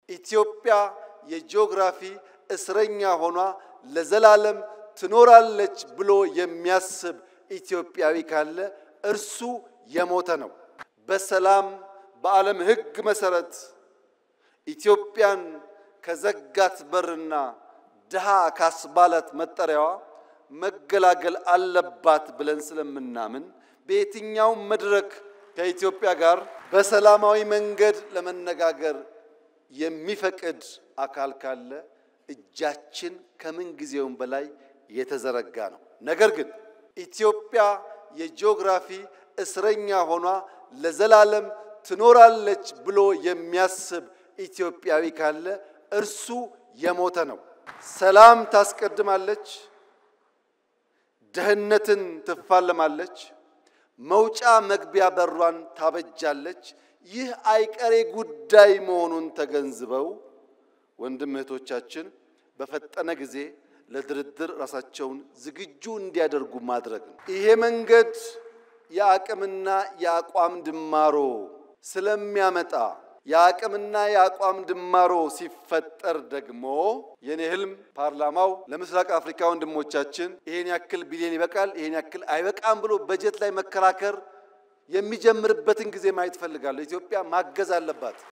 ኢትዮጵያ የጂኦግራፊ እስረኛ ሆኗ ለዘላለም ትኖራለች ብሎ የሚያስብ ኢትዮጵያዊ ካለ እርሱ የሞተ ነው። በሰላም በዓለም ሕግ መሰረት ኢትዮጵያን ከዘጋት በርና ድሃ ካስባላት መጠሪያዋ መገላገል አለባት ብለን ስለምናምን በየትኛው መድረክ ከኢትዮጵያ ጋር በሰላማዊ መንገድ ለመነጋገር የሚፈቅድ አካል ካለ እጃችን ከምን ጊዜውም በላይ የተዘረጋ ነው። ነገር ግን ኢትዮጵያ የጂኦግራፊ እስረኛ ሆኗ ለዘላለም ትኖራለች ብሎ የሚያስብ ኢትዮጵያዊ ካለ እርሱ የሞተ ነው። ሰላም ታስቀድማለች፣ ደህንነትን ትፋለማለች፣ መውጫ መግቢያ በሯን ታበጃለች። ይህ አይቀሬ ጉዳይ መሆኑን ተገንዝበው ወንድም እህቶቻችን በፈጠነ ጊዜ ለድርድር ራሳቸውን ዝግጁ እንዲያደርጉ ማድረግ ነው። ይሄ መንገድ የአቅምና የአቋም ድማሮ ስለሚያመጣ የአቅምና የአቋም ድማሮ ሲፈጠር ደግሞ የኔ ህልም ፓርላማው ለምስራቅ አፍሪካ ወንድሞቻችን ይሄን ያክል ቢሊዮን ይበቃል ይሄን ያክል አይበቃም ብሎ በጀት ላይ መከራከር የሚጀምርበትን ጊዜ ማየት ፈልጋለሁ። ኢትዮጵያ ማገዝ አለባት።